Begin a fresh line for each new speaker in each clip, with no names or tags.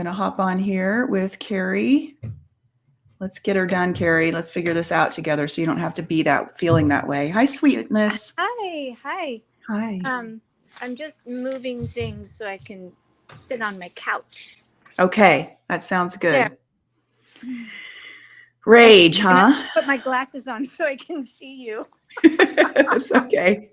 to hop on here with Carrie. Let's get her done, Carrie. Let's figure this out together so you don't have to be feeling that way. Hi, sweetness.
Hi.
Hi.
I'm just moving things so I can sit on my couch.
Okay, that sounds good.
There.
Rage,
And
huh?
I put my glasses on so I can see you.
It's okay.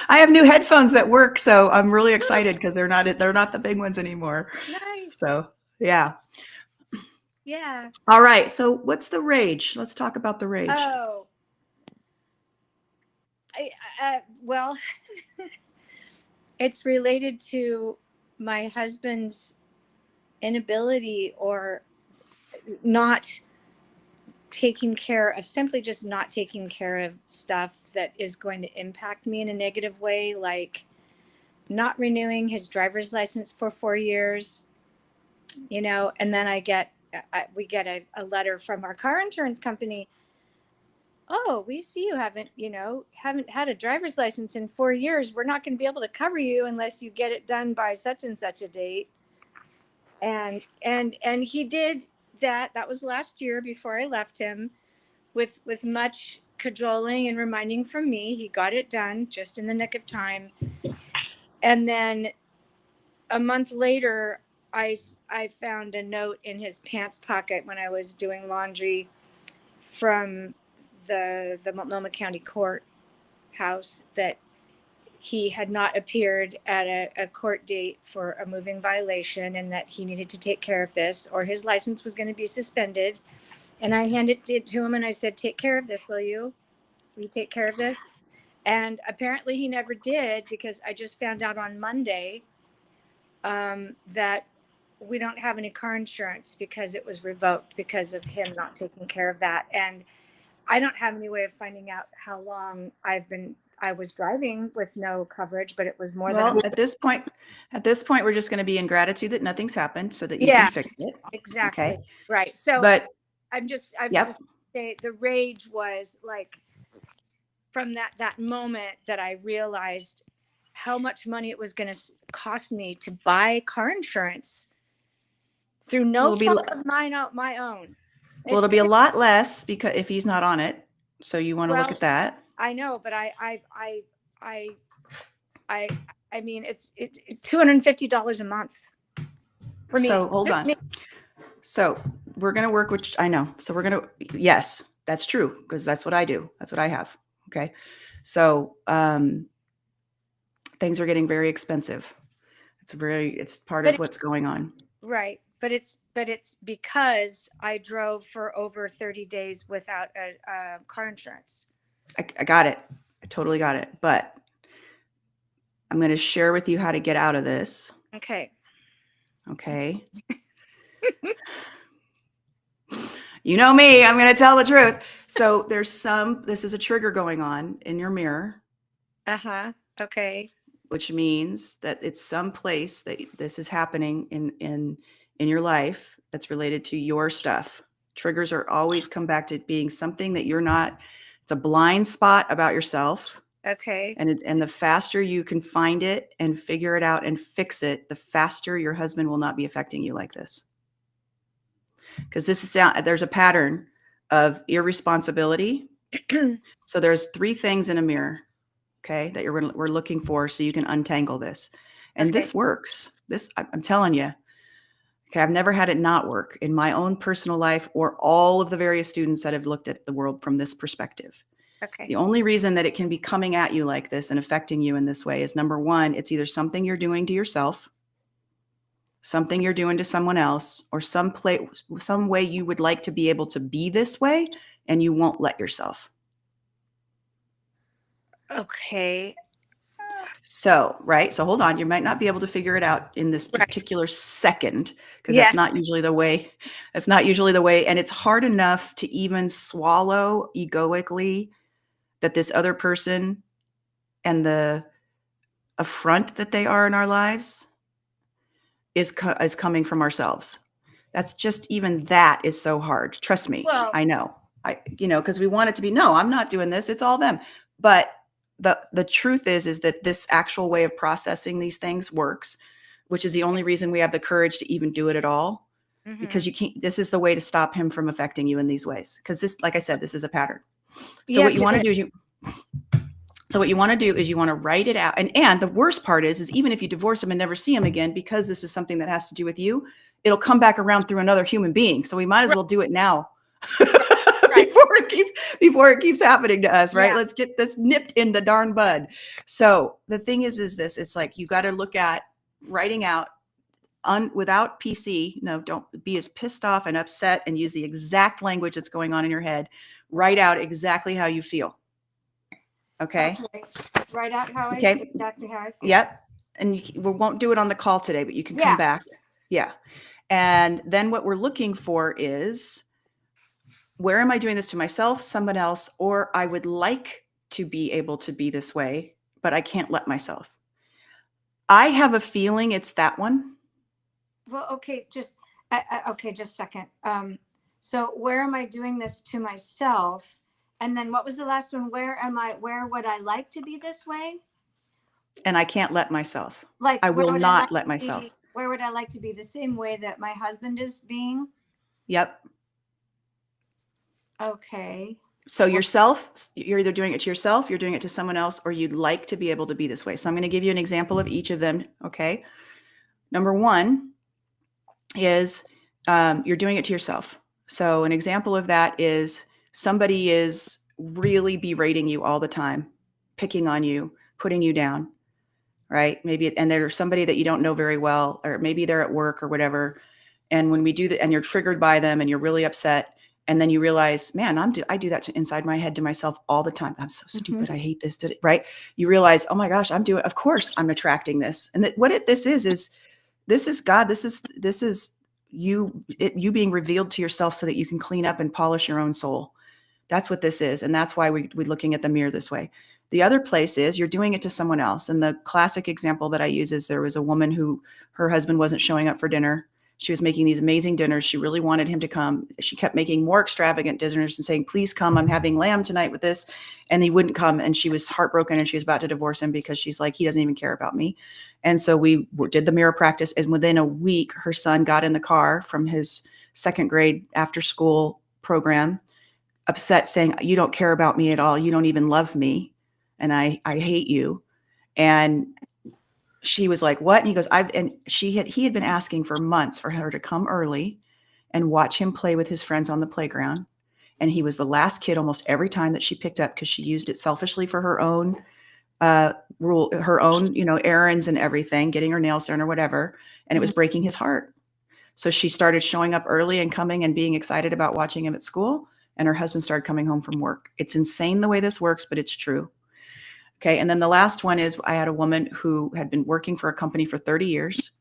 I have new headphones that work, so I'm really excited because they're not the big ones anymore.
Nice.
So, yeah.
Yeah.
All right. So, what's the rage? Let's talk about the rage.
Oh. Well, it's related to my husband's inability or not simply just not taking care of stuff that is going to impact me in a negative way, like not renewing his driver's license for 4 years, and then we get a letter from our car insurance company. Oh, we see you haven't had a driver's license in 4 years. We're not going to be able to cover you unless you get it done by such and such a date. And he did that. That was last year before I left him, with much cajoling and reminding from me. He got it done just in the nick of time. And then a month later, I found a note in his pants pocket when I was doing laundry from the Multnomah County courthouse that he had not appeared at a court date for a moving violation, and that he needed to take care of this or his license was going to be suspended. And I handed it to him and I said, take care of this, will you? Will you take care of this? And apparently he never did, because I just found out on Monday that we don't have any car insurance because it was revoked because of him not taking care of that. And I don't have any way of finding out how long I was driving with no coverage, but it was more than.
At this point, we're just going to be in gratitude that nothing's happened so that you can fix it.
Exactly.
Okay.
Right. So,
but
I'm just
yep.
say the rage was like from that moment that I realized how much money it was going to cost me to buy car insurance through no fault of my own.
Well, it'll be a lot less because if he's not on it. So you want to look at that.
I know, but I mean, it's $250 a month for me.
So hold on. So we're going to work, which I know. So we're going to, yes, that's true. Because that's what I do. That's what I have. Okay. So, things are getting very expensive. It's part of what's going on.
Right. But it's because I drove for over 30 days without a car insurance.
I got it. I totally got it. But I'm going to share with you how to get out of this.
Okay.
You know me, I'm going to tell the truth. So this is a trigger going on in your mirror.
Okay.
Which means that it's some place that this is happening in your life that's related to your stuff. Triggers are always come back to being something that you're not. It's a blind spot about yourself.
Okay.
And the faster you can find it and figure it out and fix it, the faster your husband will not be affecting you like this. Because there's a pattern of irresponsibility. So there's 3 things in a mirror, okay, that we're looking for so you can untangle this. And this works. I'm telling you. Okay, I've never had it not work in my own personal life or all of the various students that have looked at the world from this perspective.
Okay.
The only reason that it can be coming at you like this and affecting you in this way is, number one, it's either something you're doing to yourself, something you're doing to someone else, or some way you would like to be able to be this way and you won't let yourself.
Okay.
So, right. So hold on. You might not be able to figure it out in this particular second, because that's not usually the way. That's not usually the way. And it's hard enough to even swallow egoically that this other person and the affront that they are in our lives is coming from ourselves. That's just, even that is so hard. Trust me. Well, I know. Because we want it to be, no, I'm not doing this. It's all them. But the truth is that this actual way of processing these things works. which is the only reason we have the courage to even do it at all,
Mm-hmm.
because you can't, this is the way to stop him from affecting you in these ways. Because this, like I said, this is a pattern. So
Yeah,
what you
because
want to do is you want to write it out. And the worst part is even if you divorce him and never see him again, because this is something that has to do with you, it'll come back around through another human being. So we might as
right,
well do it now
right, right.
before it keeps happening to us, right?
Yeah.
Let's get this nipped in the darn bud. So the thing is this, it's like, you got to look at writing out without PC. No, don't be as pissed off and upset and use the exact language that's going on in your head. Write out exactly how you feel. Okay.
Okay. Write out
Okay.
exactly how I feel.
Yep. And we won't do it on the call today, but you can come
Yeah.
back. Yeah. And then what we're looking for is, where am I doing this to myself, someone else, or I would like to be able to be this way, but I can't let myself. I have a feeling it's that one.
Well, okay, okay, just a second. So where am I doing this to myself? And then what was the last one? Where would I like to be this way?
And I can't let myself.
Like,
I
where
will
would I like
not let
to
myself.
be? Where would I like to be the same way that my husband is being?
Yep.
Okay.
So yourself, you're either doing it to yourself, you're doing it to someone else, or you'd like to be able to be this way. So I'm going to give you an example of each of them. Okay. Number one is you're doing it to yourself. So an example of that is somebody is really berating you all the time, picking on you, putting you down, right? Maybe, and there's somebody that you don't know very well, or maybe they're at work or whatever. And when we do that, and you're triggered by them, and you're really upset, and then you realize, man, I do that inside my head to myself all the time. I'm so
Mm-hmm.
stupid. I hate this, right? You realize, oh my gosh, of course I'm attracting this. And this is God. This is you being revealed to yourself so that you can clean up and polish your own soul. That's what this is. And that's why we're looking at the mirror this way. The other place is you're doing it to someone else. And the classic example that I use is, there was a woman who, her husband wasn't showing up for dinner. She was making these amazing dinners. She really wanted him to come. She kept making more extravagant dinners and saying, please come. I'm having lamb tonight with this. And he wouldn't come. And she was heartbroken, and she was about to divorce him because she's like, he doesn't even care about me. And so we did the mirror practice. And within a week, her son got in the car from his second grade after school program, upset, saying, you don't care about me at all. You don't even love me. And I hate you. And she was like, what? And he goes, he had been asking for months for her to come early and watch him play with his friends on the playground. And he was the last kid almost every time that she picked up, because she used it selfishly for her own her own, errands and everything, getting her nails done or whatever. And it was breaking his heart. So she started showing up early and coming and being excited about watching him at school. And her husband started coming home from work. It's insane the way this works, but it's true. Okay. And then the last one is, I had a woman who had been working for a company for 30 years.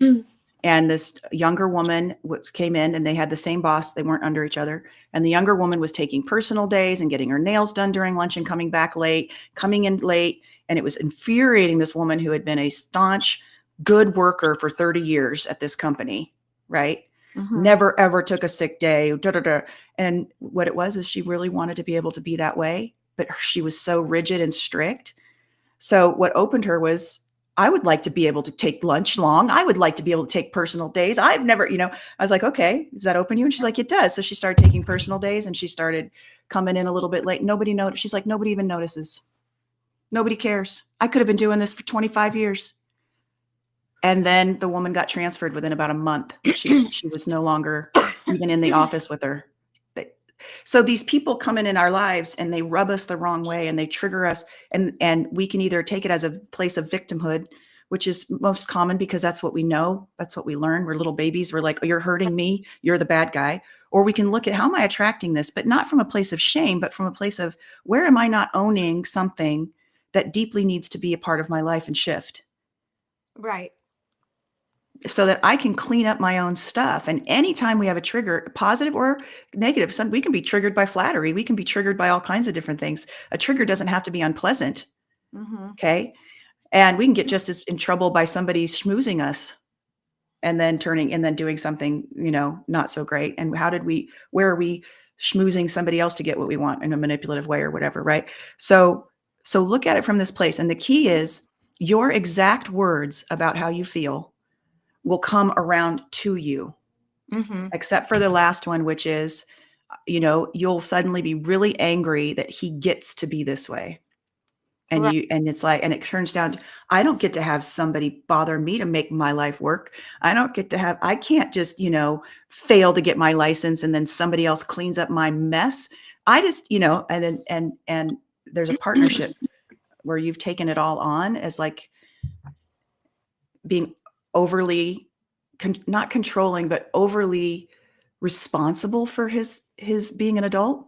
And this younger woman came in, and they had the same boss. They weren't under each other. And the younger woman was taking personal days and getting her nails done during lunch and coming in late. And it was infuriating this woman who had been a staunch, good worker for 30 years at this company, right?
Mm-hmm.
Never, ever took a sick day. And what it was is, she really wanted to be able to be that way, but she was so rigid and strict. So what opened her was, I would like to be able to take lunch long. I would like to be able to take personal days. I've never, I was like, okay, does that open you? And she's like, it does. So she started taking personal days, and she started coming in a little bit late. Nobody noticed. She's like, nobody even notices. Nobody cares. I could have been doing this for 25 years. And then the woman got transferred within about a month. She was no longer even in the office with her. So these people come in our lives, and they rub us the wrong way, and they trigger us. And we can either take it as a place of victimhood, which is most common because that's what we know. That's what we learn. We're little babies. We're like, oh, you're hurting me. You're the bad guy. Or we can look at, how am I attracting this? But not from a place of shame, but from a place of, where am I not owning something that deeply needs to be a part of my life and shift?
Right.
So that I can clean up my own stuff. And anytime we have a trigger, positive or negative, we can be triggered by flattery. We can be triggered by all kinds of different things. A trigger doesn't have to be unpleasant.
Mm-hmm.
Okay. And we can get just as in trouble by somebody schmoozing us and then doing something, not so great. And where are we schmoozing somebody else to get what we want in a manipulative way or whatever. Right. So look at it from this place. And the key is, your exact words about how you feel will come around to you, except for the last one, which is, you'll suddenly be really angry that he gets to be this way. And
Right.
it's like, and it turns down to, I don't get to have somebody bother me to make my life work. I can't just, fail to get my license and then somebody else cleans up my mess. I just, and there's a partnership where you've taken it all on as like being overly, not controlling, but overly responsible for his being an adult.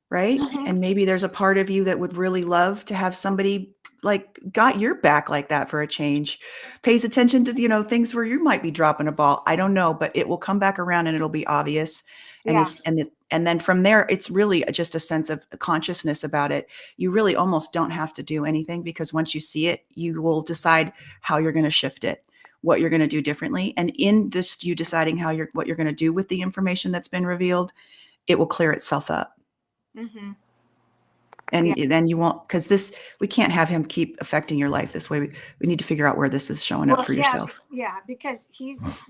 Right? And maybe there's a part of you that would really love to have somebody like got your back like that for a change, pays attention to, things where you might be dropping a ball. I don't know, but it will come back around and it'll be obvious. And
Yeah.
and then from there, it's really just a sense of consciousness about it. You really almost don't have to do anything, because once you see it, you will decide how you're going to shift it, what you're going to do differently. And in this, you deciding what you're going to do with the information that's been revealed, it will clear itself up.
Mm-hmm.
And
Yeah.
then you won't, because we can't have him keep affecting your life this way. We need to figure out where this is showing up
Well,
for
yeah,
yourself.
yeah, because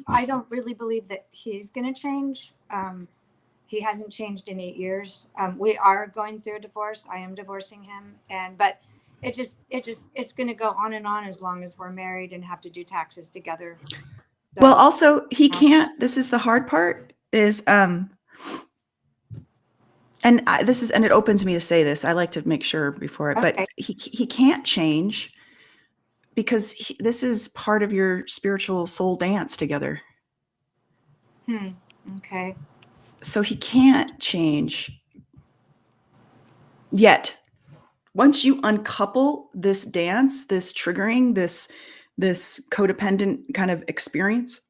I don't really believe that he's going to change. He hasn't changed in 8 years. We are going through a divorce. I am divorcing him. But it's going to go on and on as long as we're married and have to do taxes together.
Well,
So,
also he can't, this is the hard part is, and it opens me to say this. I like to make sure before it,
okay.
but he can't change because this is part of your spiritual soul dance together.
Okay.
So he can't change yet. Once you uncouple this dance, this triggering, this codependent kind of experience,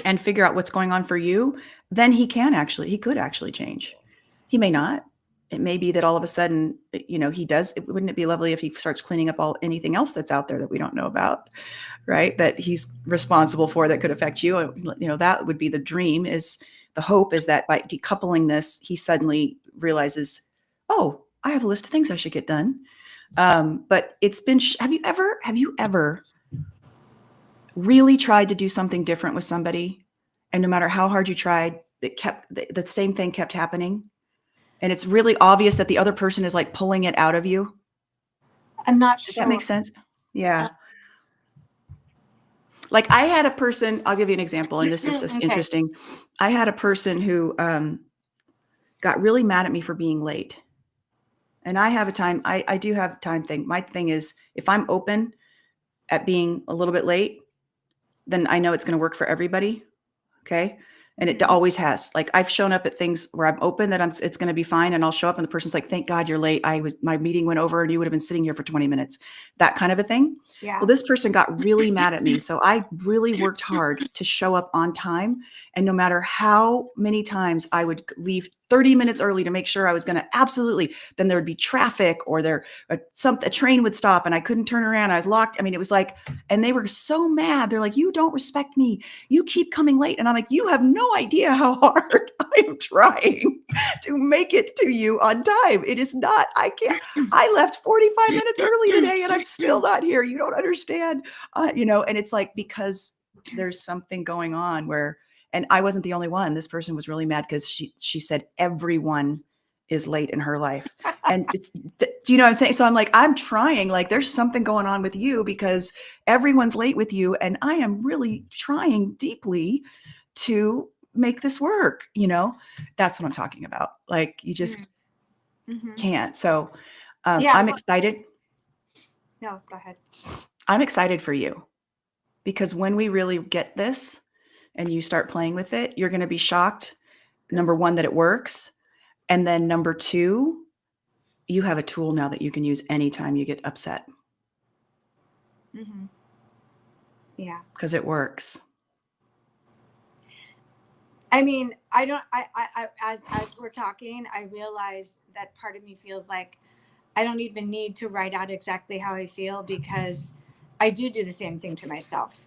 and figure out what's going on for you, then he could actually change. He may not. It may be that all of a sudden, he does. Wouldn't it be lovely if he starts cleaning up anything else that's out there that we don't know about, right? That he's responsible for that could affect you. That would be the dream. Is the hope is that by decoupling this, he suddenly realizes, oh, I have a list of things I should get done. But it's been. Have you ever really tried to do something different with somebody, and no matter how hard you tried, the same thing kept happening, and it's really obvious that the other person is like pulling it out of you?
I'm not
Does that
sure.
make sense? Yeah. Like I had a person, I'll give you an example, and this is
Okay.
interesting. I had a person who got really mad at me for being late. And I do have a time thing. My thing is, if I'm open at being a little bit late, then I know it's going to work for everybody. Okay. And it always has. Like I've shown up at things where I'm open that it's going to be fine. And I'll show up and the person's like, thank God you're late. My meeting went over and you would have been sitting here for 20 minutes. That kind of a thing.
Yeah.
Well, this person got really mad at me. So I really worked hard to show up on time. And no matter how many times I would leave 30 minutes early to make sure I was going to absolutely, then there would be traffic or a train would stop and I couldn't turn around. I was locked. I mean, it was like, and they were so mad. They're like, you don't respect me. You keep coming late. And I'm like, you have no idea how hard I am trying to make it to you on time. It is not, I left 45 minutes early today and I'm still not here. You don't understand. And it's like, because there's something going on where, and I wasn't the only one. This person was really mad because she said everyone is late in her life. And do you know what I'm saying? So I'm like, I'm trying, like there's something going on with you because everyone's late with you. And I am really trying deeply to make this work. That's what I'm talking about. Like you just can't. So
Yeah.
I'm excited.
No, go ahead.
I'm excited for you because when we really get this and you start playing with it, you're going to be shocked. Number one, that it works. And then number two, you have a tool now that you can use anytime you get upset.
Yeah.
Because it works.
I mean, as we're talking, I realize that part of me feels like I don't even need to write out exactly how I feel because I do the same thing to myself.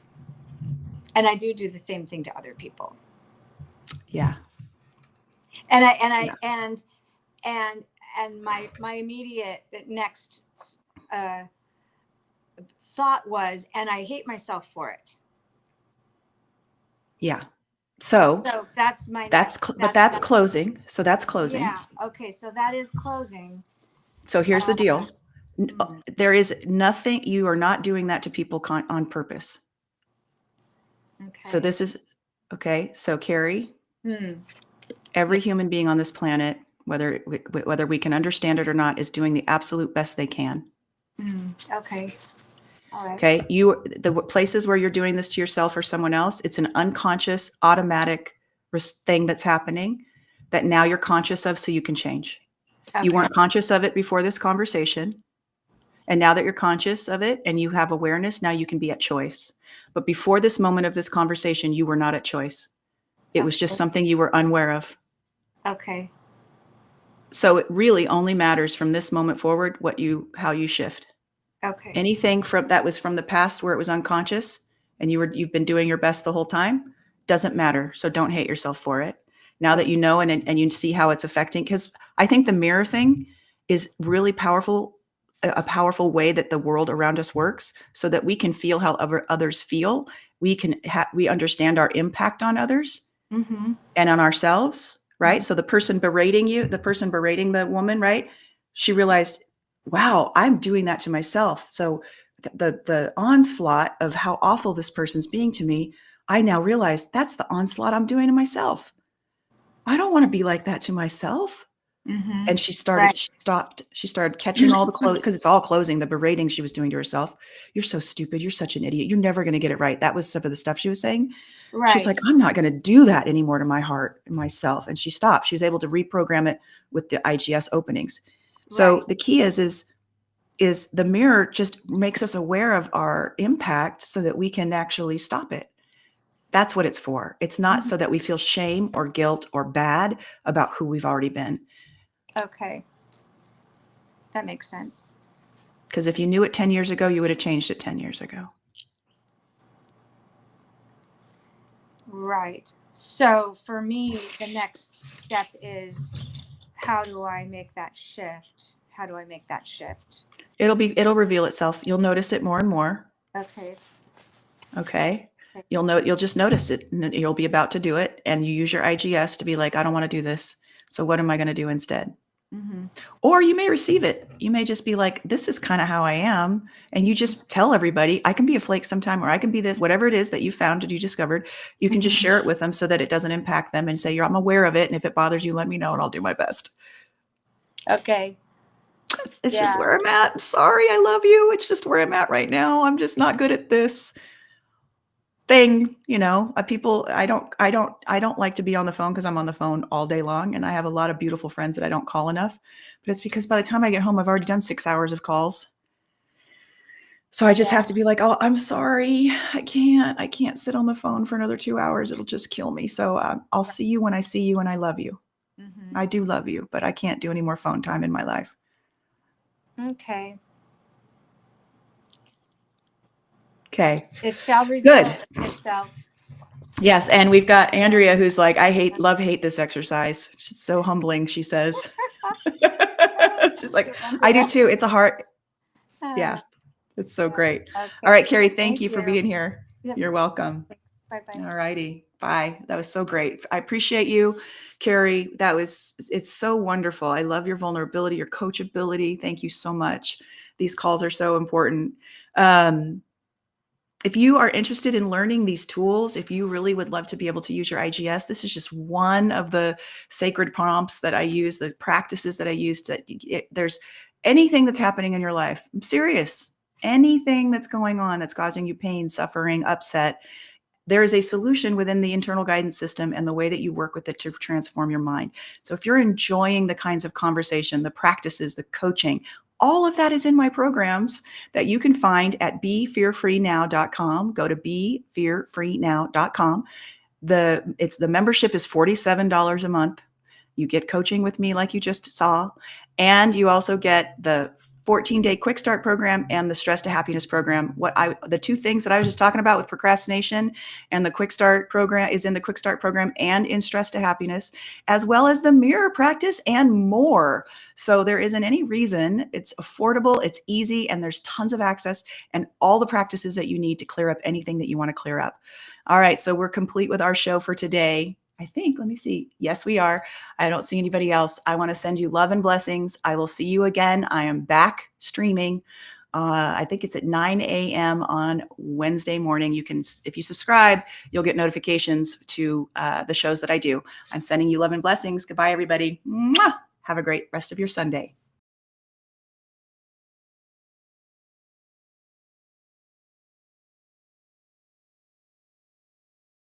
And I do the same thing to other people.
Yeah.
And my immediate next thought was, and I hate myself for it.
Yeah. So
So that's my
that's,
next,
but
that's
that's
the,
closing. So that's closing.
yeah, okay, so that is closing.
So here's the
Uh,
deal. There is nothing, you are not doing that to people on purpose. So
okay.
this is, okay. So Carrie,
Hmm.
every human being on this planet, whether we can understand it or not, is doing the absolute best they can.
Okay. All right.
Okay. The places where you're doing this to yourself or someone else, it's an unconscious, automatic thing that's happening that now you're conscious of so you can change. You
Okay.
weren't conscious of it before this conversation. And now that you're conscious of it and you have awareness, now you can be at choice. But before this moment of this conversation, you were not at choice. It was just
Okay.
something you were unaware of.
Okay.
So it really only matters from this moment forward how you shift.
Okay.
Anything from that was from the past where it was unconscious and you've been doing your best the whole time doesn't matter. So don't hate yourself for it. Now that you know and you see how it's affecting, because I think the mirror thing is really powerful, a powerful way that the world around us works, so that we can feel how others feel. We understand our impact on others
Mm-hmm.
and on ourselves,
Mm-hmm.
right? So the person berating you, the person berating the woman, right? She realized, wow, I'm doing that to myself. So the onslaught of how awful this person's being to me, I now realize that's the onslaught I'm doing to myself. I don't want to be like that to myself.
Mm-hmm.
And
Right.
she started catching all the clothes, because it's all closing, the berating she was doing to herself. You're so stupid. You're such an idiot. You're never going to get it right. That was some of the stuff she was saying. She's like,
Right.
I'm not going to do that anymore to my heart and myself. And she stopped. She was able to reprogram it with the IGS openings.
Right.
So the key is the mirror just makes us aware of our impact so that we can actually stop it. That's what it's for. It's not
Mm-hmm.
so that we feel shame or guilt or bad about who we've already been.
Okay. That makes sense.
Because if you knew it 10 years ago, you would have changed it 10 years ago.
Right. So for me, the next step is, how do I make that shift? How do I make that shift?
It'll reveal itself. You'll notice it more and more.
Okay.
Okay.
Okay.
You'll just notice it, and you'll be about to do it. And you use your IGS to be like, I don't want to do this. So what am I going to do instead?
Mm-hmm.
Or you may receive it. You may just be like, this is kind of how I am. And you just tell everybody, I can be a flake sometime, or I can be this, whatever it is that you found and you discovered. You can just
Mm-hmm.
share it with them so that it doesn't impact them, and say, I'm aware of it. And if it bothers you, let me know and I'll do my best.
Okay.
It's just
Yeah.
where I'm at. I'm sorry. I love you. It's just where I'm at right now. I'm just not good at this thing. People, I don't like to be on the phone, because I'm on the phone all day long. And I have a lot of beautiful friends that I don't call enough, but it's because by the time I get home, I've already done 6 hours of calls. So I just
Yeah.
have to be like, oh, I'm sorry. I can't sit on the phone for another 2 hours. It'll just kill me. So I'll see you when I see you, and I love you.
Mm-hmm.
I do love you, but I can't do any more phone time in my life.
Okay.
Okay,
It shall reveal
good.
itself.
Yes, and we've got
Yeah.
Andrea, who's like, hate this exercise. It's so humbling, she says. She's
Thank
like,
you,
I do
Andrea.
too. It's a hard,
Uh,
yeah, it's so
yeah.
great. All
Okay.
right, Carrie, thank
Thank
you for
you.
being here.
Yep.
You're welcome.
Thanks. Bye bye.
All righty. Bye. That was so great. I appreciate you, Carrie. It's so wonderful. I love your vulnerability, your coachability. Thank you so much. These calls are so important. Um, if you are interested in learning these tools, if you really would love to be able to use your IGS, this is just one of the sacred prompts that I use, the practices that I use. There's anything that's happening in your life. I'm serious. Anything that's going on that's causing you pain, suffering, upset, there is a solution within the internal guidance system and the way that you work with it to transform your mind. So if you're enjoying the kinds of conversation, the practices, the coaching, all of that is in my programs that you can find at BeFearFreeNow.com. Go to BeFearFreeNow.com. The membership is $47 a month. You get coaching with me like you just saw, and you also get the 14-day quick start program and the stress to happiness program. The two things that I was just talking about with procrastination and the quick start program is in the quick start program and in stress to happiness, as well as the mirror practice and more. So there isn't any reason. It's affordable, it's easy, and there's tons of access and all the practices that you need to clear up anything that you want to clear up. All right, so we're complete with our show for today. I think, let me see. Yes, we are. I don't see anybody else. I want to send you love and blessings. I will see you again. I am back streaming. I think it's at 9 a.m. on Wednesday morning. You can, if you subscribe, you'll get notifications to the shows that I do. I'm sending you love and blessings. Goodbye, everybody. Mwah! Have a great rest of your Sunday.